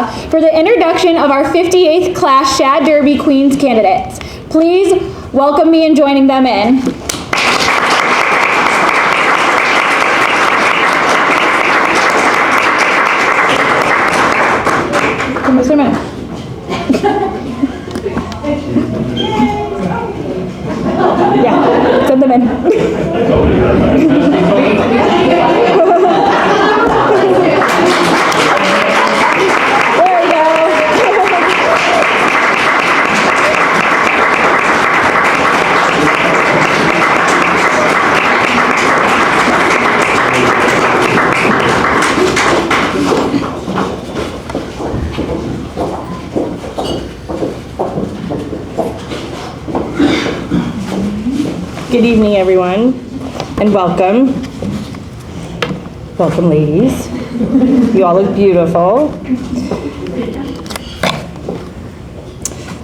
Gala for the introduction of our 58th class Shad Derby Queens candidates. Please welcome me in joining them in. Come just a minute. Yeah, send them in. Good evening, everyone, and welcome. Welcome, ladies. You all look beautiful.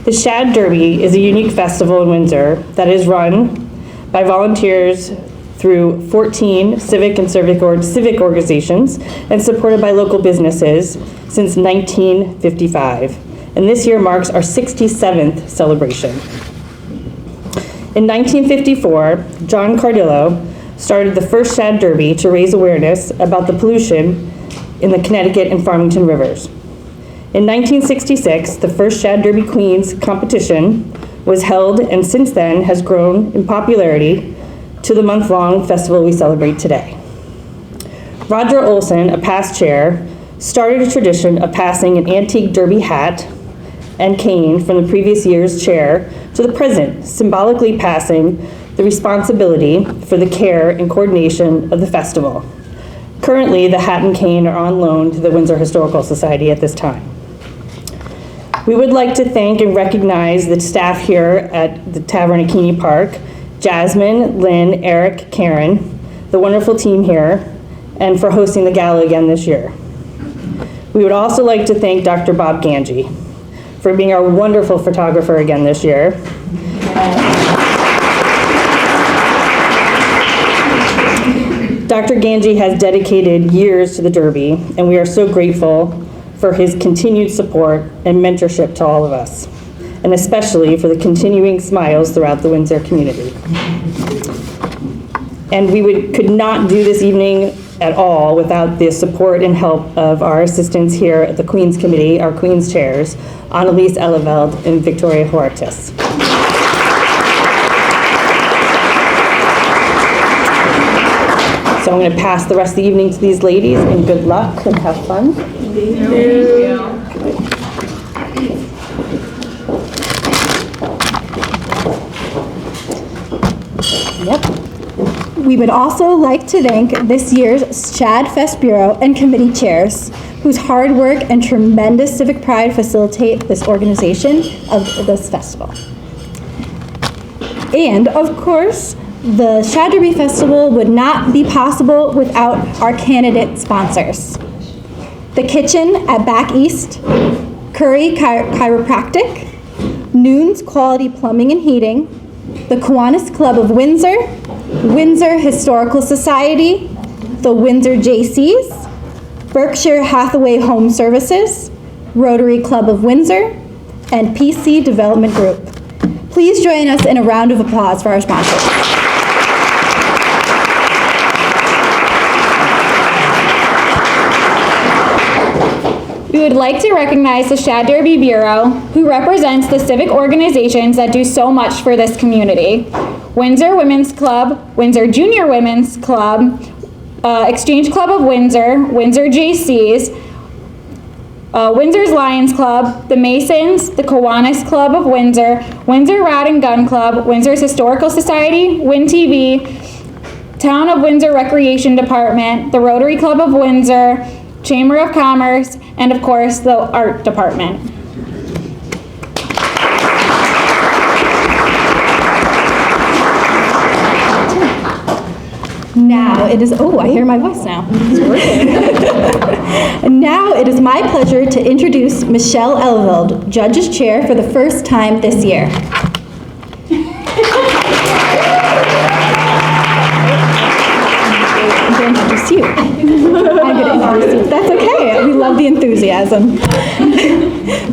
The Shad Derby is a unique festival in Windsor that is run by volunteers through 14 civic and civic organizations and supported by local businesses since 1955. And this year marks our 67th celebration. In 1954, John Cardillo started the first Shad Derby to raise awareness about the pollution in the Connecticut and Farmington rivers. In 1966, the first Shad Derby Queens competition was held and since then has grown in popularity to the month-long festival we celebrate today. Roger Olson, a past chair, started a tradition of passing an antique derby hat and cane from the previous year's chair to the present, symbolically passing the responsibility for the care and coordination of the festival. Currently, the hat and cane are on loan to the Windsor Historical Society at this time. We would like to thank and recognize the staff here at the Tavern at Keeney Park, Jasmine, Lynn, Eric, Karen, the wonderful team here, and for hosting the gala again this year. We would also like to thank Dr. Bob Ganji for being our wonderful photographer again this year. Dr. Ganji has dedicated years to the Derby, and we are so grateful for his continued support and mentorship to all of us, and especially for the continuing smiles throughout the Windsor community. And we could not do this evening at all without the support and help of our assistants here at the Queens Committee, our Queens chairs, Annalise Eleveld and Victoria Huartis. So I'm going to pass the rest of the evening to these ladies, and good luck and have fun. Thank you. Yep. We would also like to thank this year's Shad Fest Bureau and committee chairs, whose hard work and tremendous civic pride facilitate this organization of this festival. And of course, the Shad Derby Festival would not be possible without our candidate sponsors. The Kitchen at Back East, Curry Chiropractic, Noon's Quality Plumbing and Heating, the Kiwanis Club of Windsor, Windsor Historical Society, the Windsor JCs, Berkshire Hathaway Home Services, Rotary Club of Windsor, and PC Development Group. Please join us in a round of applause for our sponsors. We would like to recognize the Shad Derby Bureau, who represents the civic organizations that do so much for this community. Windsor Women's Club, Windsor Junior Women's Club, Exchange Club of Windsor, Windsor JCs, Windsor's Lions Club, the Masons, the Kiwanis Club of Windsor, Windsor Rod and Gun Club, Windsor's Historical Society, WinTV, Town of Windsor Recreation Department, the Rotary Club of Windsor, Chamber of Commerce, and of course the Art Department. Now it is, oh, I hear my voice now. It's working. Now it is my pleasure to introduce Michelle Elveld, Judge's Chair for the first time this year. introduce you. I'm going to introduce you. That's okay. We love the enthusiasm.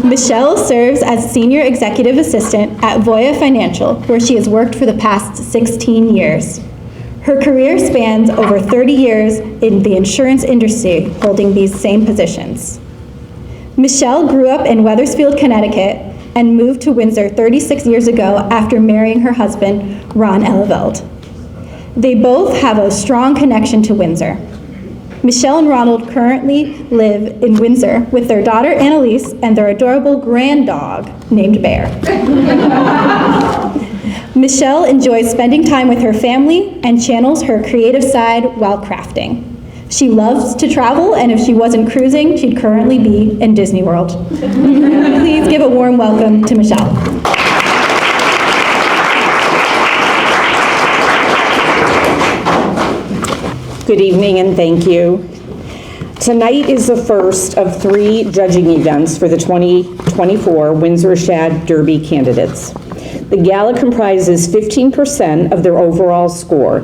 Michelle serves as Senior Executive Assistant at Voya Financial, where she has worked for the past 16 years. Her career spans over 30 years in the insurance industry, holding these same positions. Michelle grew up in Wethersfield, Connecticut, and moved to Windsor 36 years ago after marrying her husband, Ron Eleveld. They both have a strong connection to Windsor. Michelle and Ronald currently live in Windsor with their daughter Annalise and their adorable grand dog named Bear. Michelle enjoys spending time with her family and channels her creative side while crafting. She loves to travel, and if she wasn't cruising, she'd currently be in Disney World. Please give a warm welcome to Michelle. Good evening and thank you. Tonight is the first of 3 judging events for the 2024 Windsor Shad Derby candidates. The gala comprises 15% of their overall score.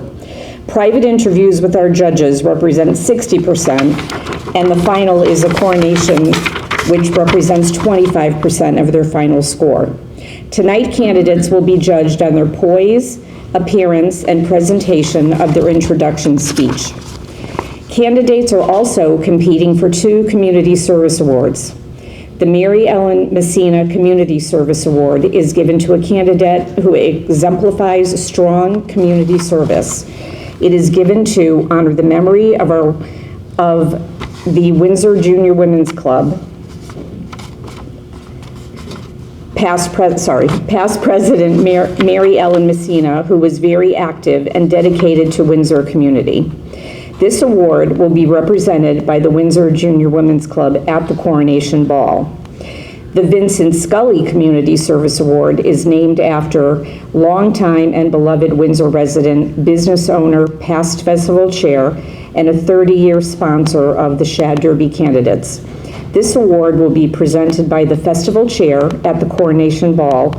Private interviews with our judges represent 60%, and the final is a coronation, which represents 25% of their final score. Tonight, candidates will be judged on their poise, appearance, and presentation of their introduction speech. Candidates are also competing for 2 Community Service Awards. The Mary Ellen Messina Community Service Award is given to a candidate who exemplifies strong community service. It is given to honor the memory of the Windsor Junior Women's Club, past President Mary Ellen Messina, who was very active and dedicated to Windsor community. This award will be represented by the Windsor Junior Women's Club at the Coronation Ball. The Vincent Scully Community Service Award is named after longtime and beloved Windsor resident, business owner, past festival chair, and a 30-year sponsor of the Shad Derby candidates. This award will be presented by the festival chair at the Coronation Ball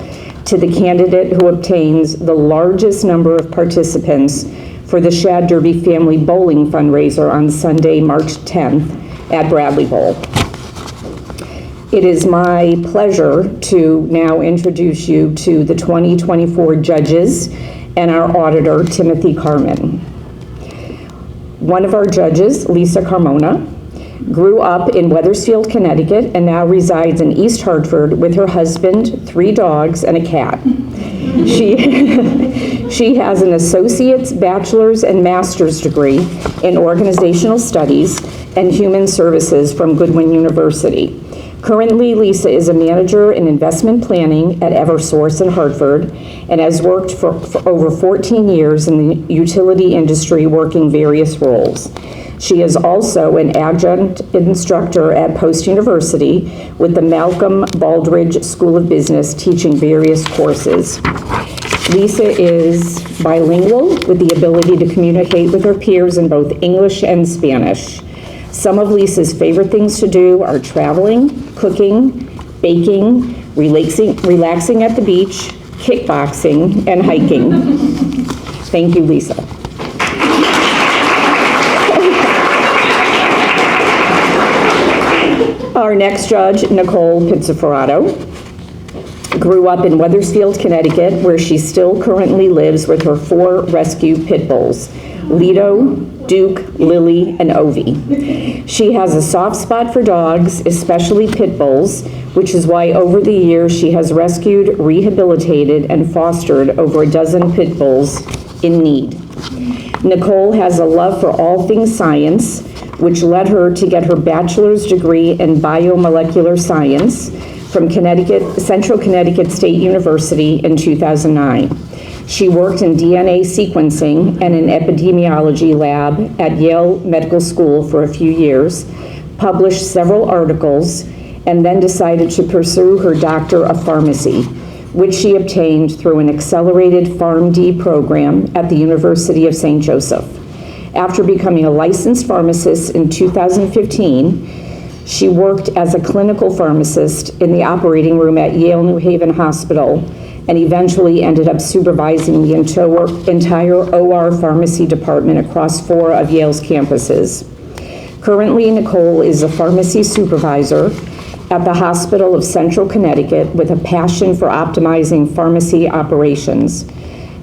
to the candidate who obtains the largest number of participants for the Shad Derby Family Bowling fundraiser on Sunday, March 10th at Bradley Bowl. It is my pleasure to now introduce you to the 2024 judges and our auditor, Timothy Carmen. One of our judges, Lisa Carmona, grew up in Wethersfield, Connecticut, and now resides in East Hartford with her husband, 3 dogs, and a cat. She has an associate's, bachelor's, and master's degree in organizational studies and human services from Goodwin University. Currently, Lisa is a manager in investment planning at Eversource in Hartford and has worked for over 14 years in the utility industry, working various roles. She is also an adjunct instructor at Post University with the Malcolm Baldrige School of Business, teaching various courses. Lisa is bilingual with the ability to communicate with her peers in both English and Spanish. Some of Lisa's favorite things to do are traveling, cooking, baking, relaxing at the beach, kickboxing, and hiking. Thank you, Lisa. Our next judge, Nicole Pizzaforato, grew up in Wethersfield, Connecticut, where she still currently lives with her 4 rescue pit bulls, Lido, Duke, Lily, and Ovi. She has a soft spot for dogs, especially pit bulls, which is why over the years she has rescued, rehabilitated, and fostered over a dozen pit bulls in need. Nicole has a love for all things science, which led her to get her bachelor's degree in biomolecular science from Central Connecticut State University in 2009. She worked in DNA sequencing and an epidemiology lab at Yale Medical School for a few years, published several articles, and then decided to pursue her Doctor of Pharmacy, which she obtained through an accelerated PharmD program at the University of St. Joseph. After becoming a licensed pharmacist in 2015, She worked as a clinical pharmacist in the operating room at Yale New Haven Hospital and eventually ended up supervising the entire OR pharmacy department across 4 of Yale's campuses. Currently, Nicole is a pharmacy supervisor at the Hospital of Central Connecticut with a passion for optimizing pharmacy operations.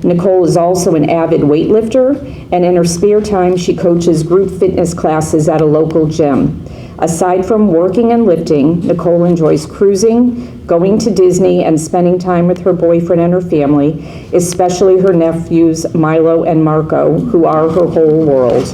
Nicole is also an avid weightlifter, and in her spare time, she coaches group fitness classes at a local gym. Aside from working and lifting, Nicole enjoys cruising, going to Disney, and spending time with her boyfriend and her family, especially her nephews Milo and Marco, who are her whole world.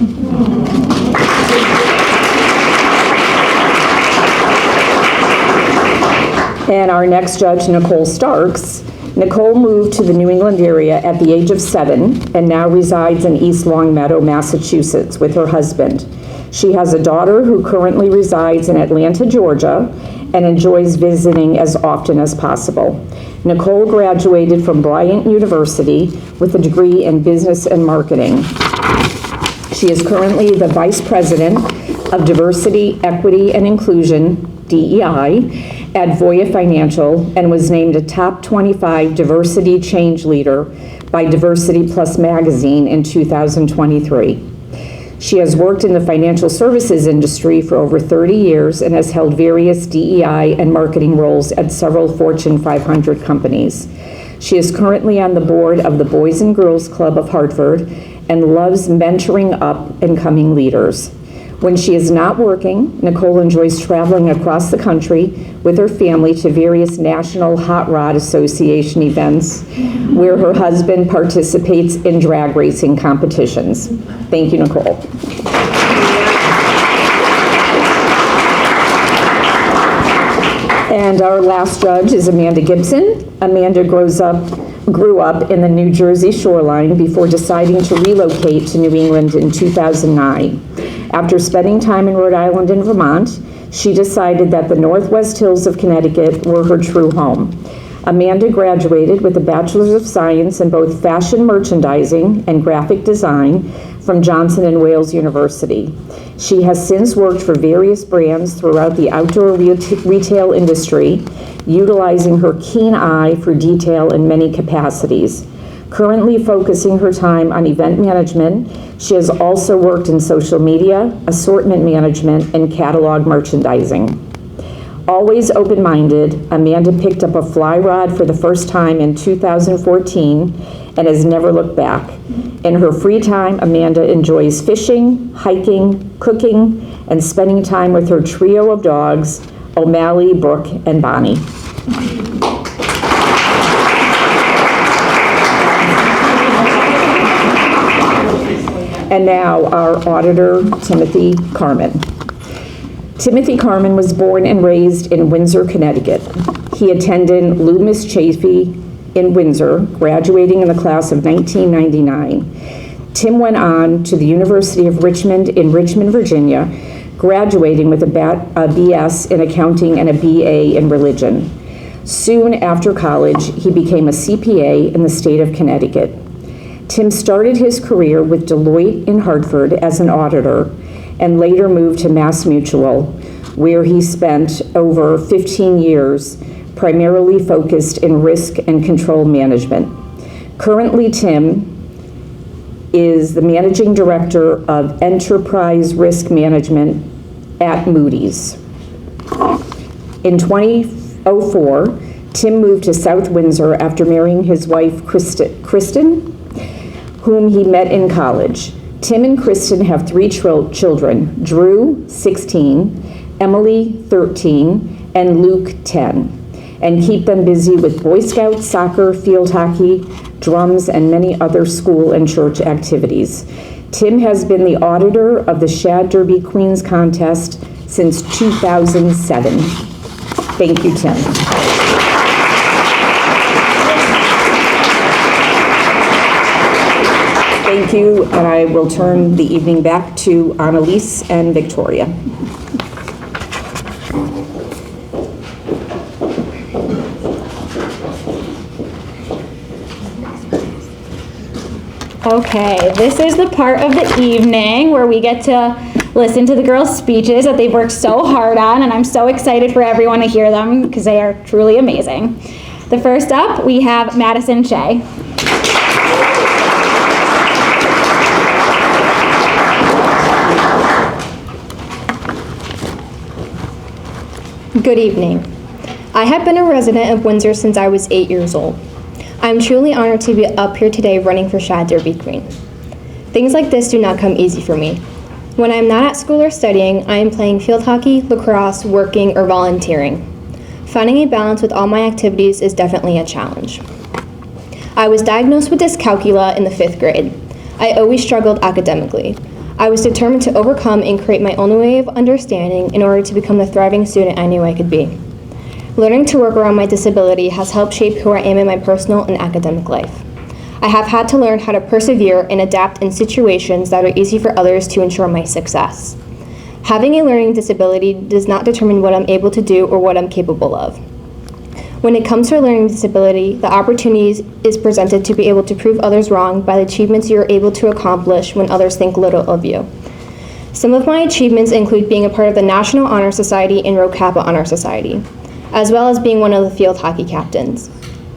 And our next judge, Nicole Starks. Nicole moved to the New England area at the age of 7 and now resides in East Longmeadow, Massachusetts with her husband. She has a daughter who currently resides in Atlanta, Georgia, and enjoys visiting as often as possible. Nicole graduated from Bryant University with a degree in business and marketing. She is currently the Vice President of Diversity, Equity, and Inclusion, DEI, at Voya Financial and was named a top 25 diversity change leader by Diversity Plus magazine in 2023. She has worked in the financial services industry for over 30 years and has held various DEI and marketing roles at several Fortune 500 companies. She is currently on the board of the Boys and Girls Club of Hartford and loves mentoring up and coming leaders. When she is not working, Nicole enjoys traveling across the country with her family to various National Hot Rod Association events where her husband participates in drag racing competitions. Thank you, Nicole. And our last judge is Amanda Gibson. Amanda grew up in the New Jersey shoreline before deciding to relocate to New England in 2009. After spending time in Rhode Island and Vermont, she decided that the Northwest Hills of Connecticut were her true home. Amanda graduated with a Bachelor's of Science in both fashion merchandising and graphic design from Johnson & Wales University. She has since worked for various brands throughout the outdoor retail industry, utilizing her keen eye for detail in many capacities. Currently focusing her time on event management, she has also worked in social media, assortment management, and catalog merchandising. Always open-minded, Amanda picked up a fly rod for the first time in 2014 and has never looked back. In her free time, Amanda enjoys fishing, hiking, cooking, and spending time with her trio of dogs, O'Malley, Brooke, and Bonnie. And now our auditor, Timothy Carmen. Timothy Carmen was born and raised in Windsor, Connecticut. He attended Loomis Chaffee in Windsor, graduating in the class of 1999. Tim went on to the University of Richmond in Richmond, Virginia, graduating with a BS in accounting and a BA in religion. Soon after college, he became a CPA in the state of Connecticut. Tim started his career with Deloitte in Hartford as an auditor and later moved to Mass Mutual, where he spent over 15 years, primarily focused in risk and control management. Currently, Tim is the Managing Director of Enterprise Risk Management at Moody's. In 2004, Tim moved to South Windsor after marrying his wife, Kristen, whom he met in college. Tim and Kristen have 3 children, Drew, 16, Emily, 13, and Luke, 10, and keep them busy with Boy Scouts, soccer, field hockey, drums, and many other school and church activities. Tim has been the auditor of the Shad Derby Queens contest since 2007. Thank you, Tim. Thank you, and I will turn the evening back to Annalise and Victoria. Okay, this is the part of the evening where we get to listen to the girls' speeches that they've worked so hard on, and I'm so excited for everyone to hear them because they are truly amazing. The first up, we have Madison Shea. Good evening. I have been a resident of Windsor since I was 8 years old. I am truly honored to be up here today running for Shad Derby Queen. Things like this do not come easy for me. When I am not at school or studying, I am playing field hockey, lacrosse, working, or volunteering. Finding a balance with all my activities is definitely a challenge. I was diagnosed with dyscalculia in the 5th grade. I always struggled academically. I was determined to overcome and create my own way of understanding in order to become the thriving student I knew I could be. Learning to work around my disability has helped shape who I am in my personal and academic life. I have had to learn how to persevere and adapt in situations that are easy for others to ensure my success. Having a learning disability does not determine what I'm able to do or what I'm capable of. When it comes to a learning disability, the opportunity is presented to be able to prove others wrong by the achievements you are able to accomplish when others think little of you. Some of my achievements include being a part of the National Honor Society and Rho Kappa Honor Society, as well as being one of the field hockey captains.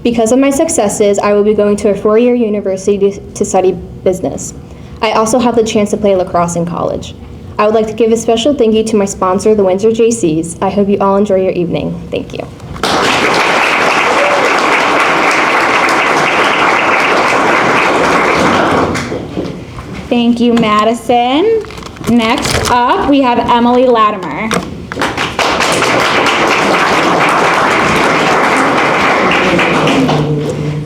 Because of my successes, I will be going to a 4-year university to study business. I also have the chance to play lacrosse in college. I would like to give a special thank you to my sponsor, the Windsor JCs. I hope you all enjoy your evening. Thank you. Thank you, Madison. Next up, we have Emily Latimer.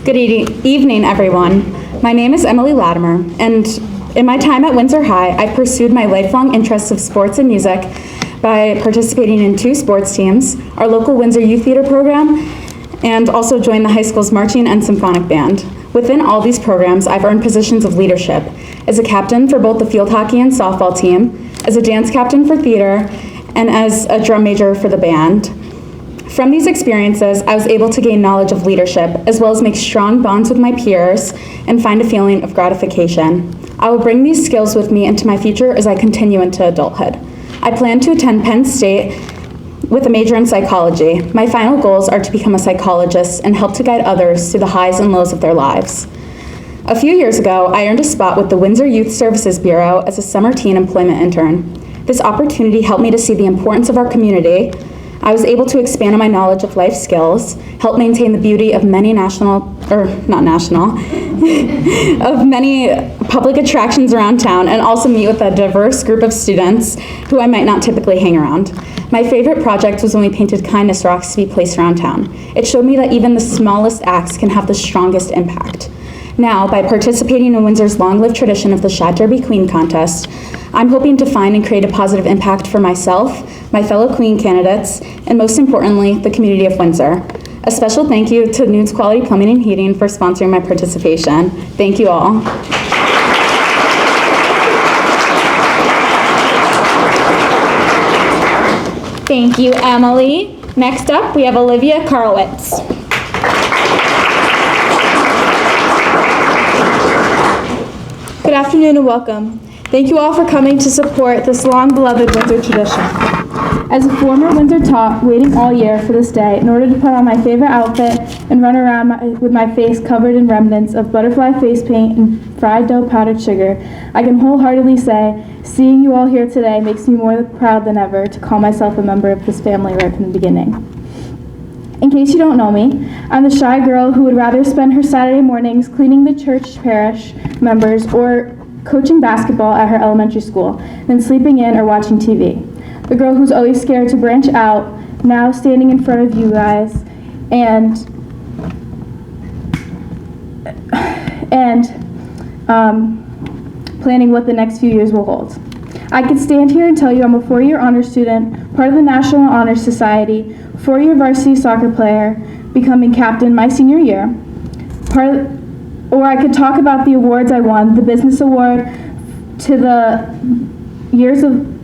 Good evening, everyone. My name is Emily Latimer, and in my time at Windsor High, I pursued my lifelong interests of sports and music by participating in 2 sports teams, our local Windsor Youth Theater program, and also joined the high school's marching and symphonic band. Within all these programs, I've earned positions of leadership as a captain for both the field hockey and softball team, as a dance captain for theater, and as a drum major for the band. From these experiences, I was able to gain knowledge of leadership, as well as make strong bonds with my peers and find a feeling of gratification. I will bring these skills with me into my future as I continue into adulthood. I plan to attend Penn State with a major in psychology. My final goals are to become a psychologist and help to guide others through the highs and lows of their lives. A few years ago, I earned a spot with the Windsor Youth Services Bureau as a summer teen employment intern. This opportunity helped me to see the importance of our community. I was able to expand on my knowledge of life skills, help maintain the beauty of many of many public attractions around town, and also meet with a diverse group of students who I might not typically hang around. My favorite project was when we painted kindness rocks to be placed around town. It showed me that even the smallest acts can have the strongest impact. Now, by participating in Windsor's long-lived tradition of the Shad Derby Queen contest, I'm hoping to find and create a positive impact for myself, my fellow Queen candidates, and most importantly, the community of Windsor. A special thank you to Nudes Quality Plumbing and Heating for sponsoring my participation. Thank you all. Thank you, Emily. Next up, we have Olivia Karlowitz. Good afternoon and welcome. Thank you all for coming to support this long-beloved Windsor tradition. As a former Windsor tot, waiting all year for this day in order to put on my favorite outfit and run around with my face covered in remnants of butterfly face paint and fried dough powdered sugar, I can wholeheartedly say, seeing you all here today makes me more proud than ever to call myself a member of this family right from the beginning. In case you don't know me, I'm the shy girl who would rather spend her Saturday mornings cleaning the church parish members or coaching basketball at her elementary school than sleeping in or watching TV. The girl who's always scared to branch out, now standing in front of you guys and planning what the next few years will hold. I could stand here and tell you I'm a 4-year honor student, part of the National Honor Society, 4-year varsity soccer player, becoming captain my senior year, or I could talk about the awards I won, the business award to the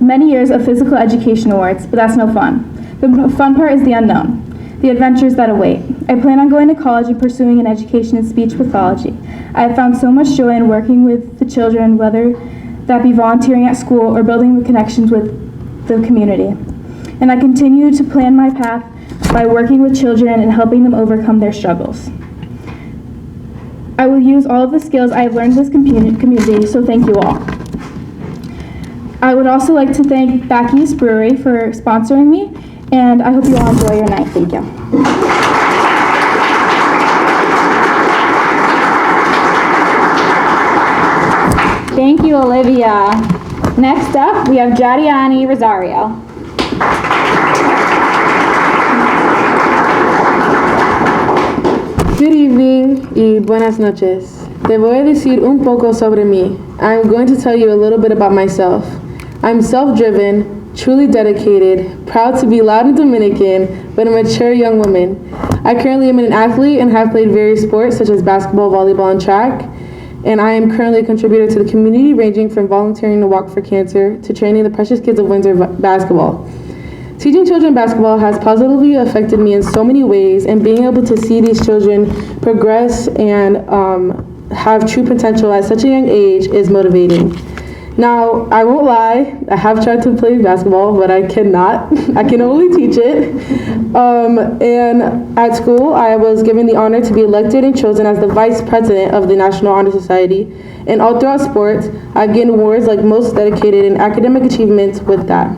many years of physical education awards, but that's no fun. The fun part is the unknown, the adventures that await. I plan on going to college and pursuing an education in speech pathology. I have found so much joy in working with the children, whether that be volunteering at school or building connections with the community. And I continue to plan my path by working with children and helping them overcome their struggles. I will use all of the skills I have learned in this community, so thank you all. I would also like to thank Backy's Brewery for sponsoring me, and I hope you all enjoy your night. Thank you. Thank you, Olivia. Next up, we have Jadiani Rosario. Good evening y buenas noches. Te voy a decir un poco sobre mí. I'm going to tell you a little bit about myself. I'm self-driven, truly dedicated, proud to be loud and Dominican, but a mature young woman. I currently am an athlete and have played various sports such as basketball, volleyball, and track. And I am currently a contributor to the community, ranging from volunteering to Walk for Cancer to training the precious kids of Windsor basketball. Teaching children basketball has positively affected me in so many ways, and being able to see these children progress and have true potential at such a young age is motivating. Now, I won't lie, I have tried to play basketball, but I cannot. I can only teach it. And at school, I was given the honor to be elected and chosen as the vice president of the National Honor Society. And all throughout sports, I've gained awards like most dedicated in academic achievements with that.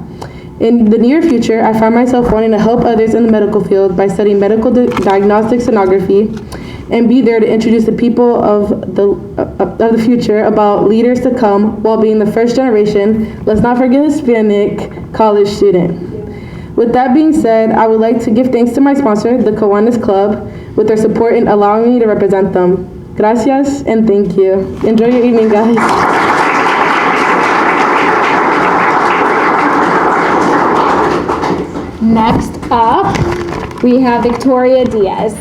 In the near future, I find myself wanting to help others in the medical field by studying medical diagnostic sonography and be there to introduce the people of the future about leaders to come while being the first generation, let's not forget, Hispanic college student. With that being said, I would like to give thanks to my sponsor, the Kiwanis Club, with their support in allowing me to represent them. Gracias and thank you. Enjoy your evening, guys. Next up, we have Victoria Diaz.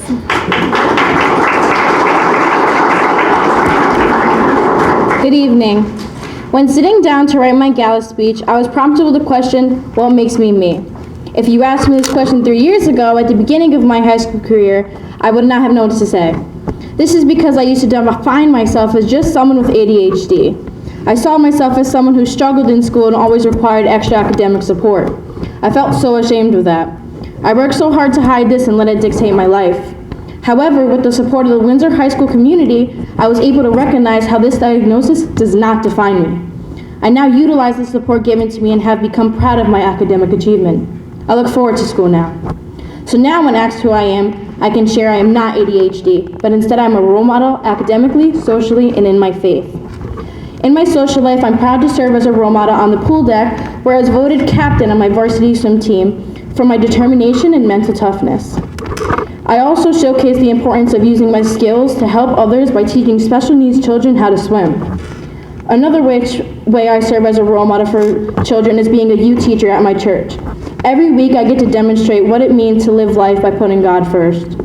Good evening. When sitting down to write my Gala speech, I was prompted with the question, what makes me me? If you asked me this question 3 years ago at the beginning of my high school career, I would not have known what to say. This is because I used to define myself as just someone with ADHD. I saw myself as someone who struggled in school and always required extra academic support. I felt so ashamed of that. I worked so hard to hide this and let it dictate my life. However, with the support of the Windsor High School community, I was able to recognize how this diagnosis does not define me. I now utilize the support given to me and have become proud of my academic achievement. I look forward to school now. So now when asked who I am, I can share I am not ADHD, but instead I'm a role model academically, socially, and in my faith. In my social life, I'm proud to serve as a role model on the pool deck, where I was voted captain on my varsity swim team for my determination and mental toughness. I also showcase the importance of using my skills to help others by teaching special needs children how to swim. Another way I serve as a role model for children is being a youth teacher at my church. Every week I get to demonstrate what it means to live life by putting God first.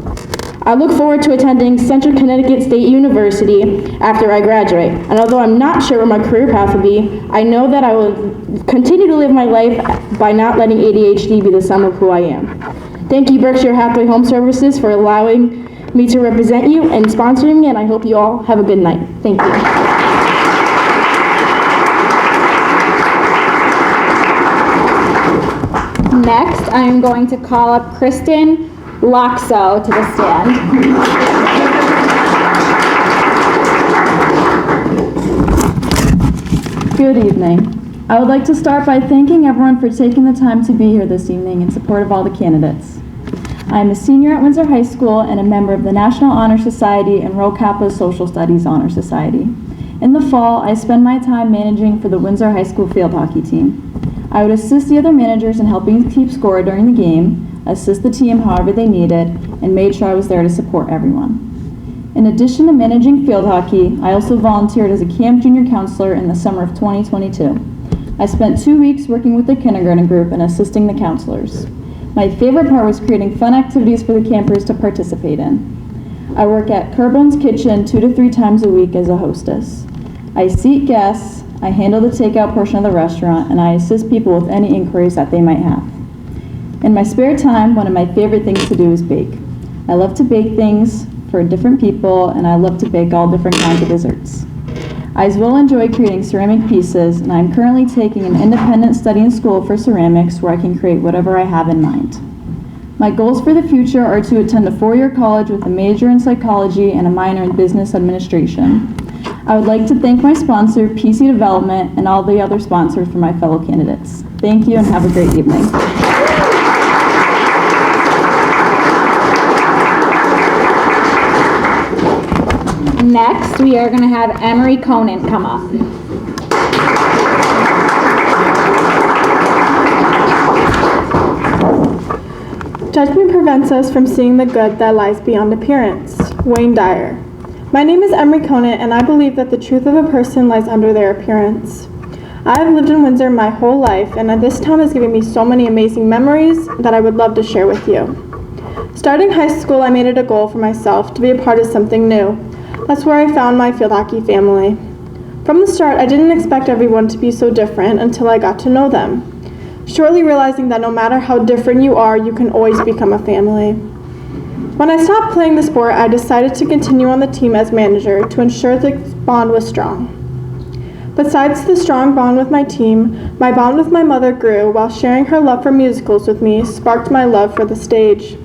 I look forward to attending Central Connecticut State University after I graduate, and although I'm not sure where my career path will be, I know that I will continue to live my life by not letting ADHD be the sum of who I am. Thank you, Berkshire Hathaway Home Services, for allowing me to represent you and sponsoring me, and I hope you all have a good night. Thank you. Next, I am going to call up Kristen Loxo to the stand. Good evening. I would like to start by thanking everyone for taking the time to be here this evening in support of all the candidates. I am a senior at Windsor High School and a member of the National Honor Society and Rho Kappa Social Studies Honor Society. In the fall, I spend my time managing for the Windsor High School field hockey team. I would assist the other managers in helping keep score during the game, assist the team however they needed, and made sure I was there to support everyone. In addition to managing field hockey, I also volunteered as a camp junior counselor in the summer of 2022. I spent 2 weeks working with the kindergarten group and assisting the counselors. My favorite part was creating fun activities for the campers to participate in. I work at Kerbone's Kitchen 2 to 3 times a week as a hostess. I seat guests, I handle the takeout portion of the restaurant, and I assist people with any inquiries that they might have. In my spare time, one of my favorite things to do is bake. I love to bake things for different people, and I love to bake all different kinds of desserts. I as well enjoy creating ceramic pieces, and I am currently taking an independent study in school for ceramics where I can create whatever I have in mind. My goals for the future are to attend a 4-year college with a major in psychology and a minor in business administration. I would like to thank my sponsor, PC Development, and all the other sponsors for my fellow candidates. Thank you and have a great evening. Next, we are going to have Emery Conan come up. Judgment prevents us from seeing the good that lies beyond appearance. Wayne Dyer. My name is Emery Conant, and I believe that the truth of a person lies under their appearance. I have lived in Windsor my whole life, and this town has given me so many amazing memories that I would love to share with you. Starting high school, I made it a goal for myself to be a part of something new. That's where I found my field hockey family. From the start, I didn't expect everyone to be so different until I got to know them. Shortly realizing that no matter how different you are, you can always become a family. When I stopped playing the sport, I decided to continue on the team as manager to ensure the bond was strong. Besides the strong bond with my team, my bond with my mother grew while sharing her love for musicals with me sparked my love for the stage.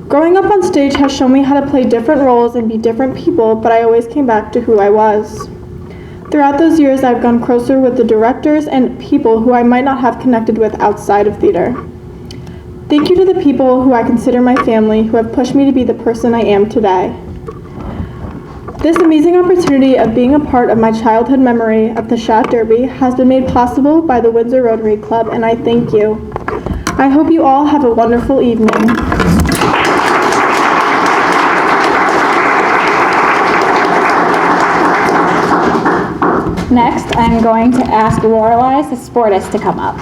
Growing up on stage has shown me how to play different roles and be different people, but I always came back to who I was. Throughout those years, I've gone closer with the directors and people who I might not have connected with outside of theater. Thank you to the people who I consider my family who have pushed me to be the person I am today. This amazing opportunity of being a part of my childhood memory of the Shad Derby has been made possible by the Windsor Rotary Club, and I thank you. I hope you all have a wonderful evening. Next, I'm going to ask Lorelei, the sportist, to come up.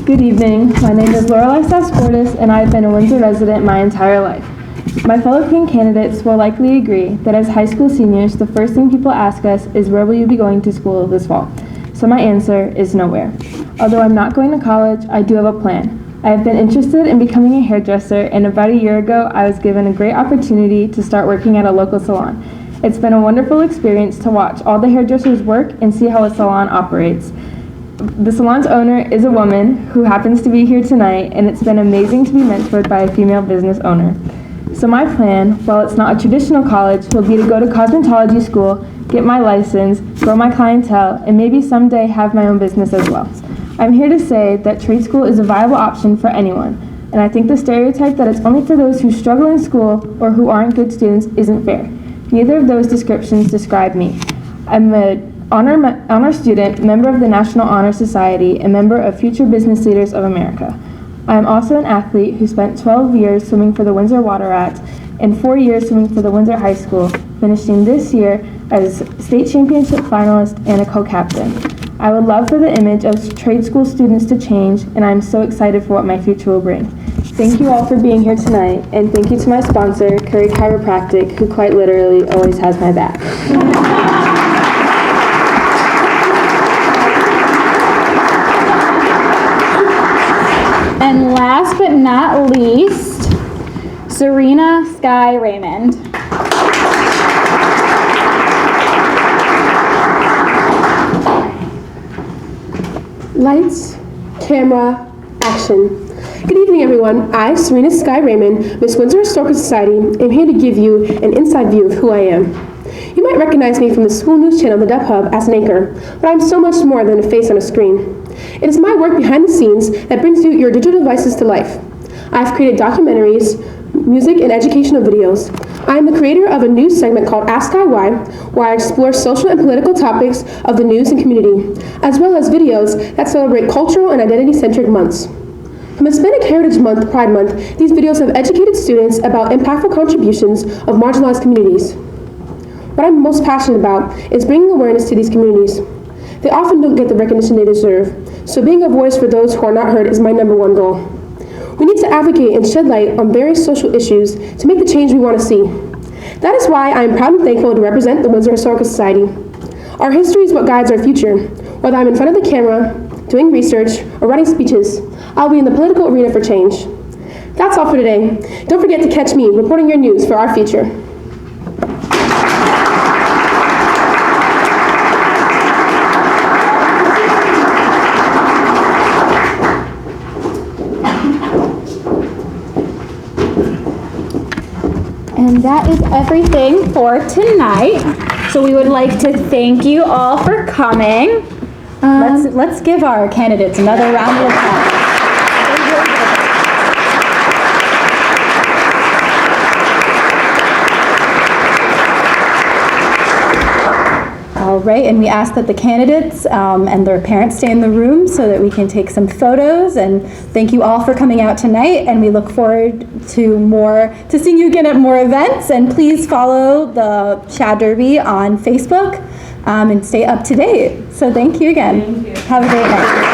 Good evening. My name is Lorelei Sasportis, and I've been a Windsor resident my entire life. My fellow Queen candidates will likely agree that as high school seniors, the first thing people ask us is where will you be going to school this fall? So my answer is nowhere. Although I'm not going to college, I do have a plan. I have been interested in becoming a hairdresser, and about a year ago, I was given a great opportunity to start working at a local salon. It's been a wonderful experience to watch all the hairdressers work and see how a salon operates. The salon's owner is a woman who happens to be here tonight, and it's been amazing to be mentored by a female business owner. So my plan, while it's not a traditional college, will be to go to cosmetology school, get my license, grow my clientele, and maybe someday have my own business as well. I'm here to say that trade school is a viable option for anyone, and I think the stereotype that it's only for those who struggle in school or who aren't good students isn't fair. Neither of those descriptions describe me. I'm an honor student, member of the National Honor Society, and member of Future Business Leaders of America. I am also an athlete who spent 12 years swimming for the Windsor Water Rats and 4 years swimming for the Windsor High School, finishing this year as state championship finalist and a co-captain. I would love for the image of trade school students to change, and I'm so excited for what my future will bring. Thank you all for being here tonight, and thank you to my sponsor, Curry Chiropractic, who quite literally always has my back. And last but not least, Serena Sky Raymond. Lights, camera, action. Good evening, everyone. I, Serena Sky Raymond, Miss Windsor Historical Society, am here to give you an inside view of who I am. You might recognize me from the school news channel, the Dub Hub, as an anchor, but I'm so much more than a face on a screen. It is my work behind the scenes that brings your digital devices to life. I've created documentaries, music, and educational videos. I am the creator of a news segment called Ask IY, where I explore social and political topics of the news and community, as well as videos that celebrate cultural and identity-centric months. From Hispanic Heritage Month, Pride Month, these videos have educated students about impactful contributions of marginalized communities. What I'm most passionate about is bringing awareness to these communities. They often don't get the recognition they deserve, so being a voice for those who are not heard is my #1 goal. We need to advocate and shed light on various social issues to make the change we want to see. That is why I am proud and thankful to represent the Windsor Historical Society. Our history is what guides our future. Whether I'm in front of the camera, doing research, or writing speeches, I'll be in the political arena for change. That's all for today. Don't forget to catch me reporting your news for our feature. And that is everything for tonight. So we would like to thank you all for coming. Let's give our candidates another round of applause. All right, and we ask that the candidates and their parents stay in the room so that we can take some photos. And thank you all for coming out tonight, and we look forward to seeing you again at more events. And please follow the Shad Derby on Facebook and stay up to date. So thank you again. Have a great night.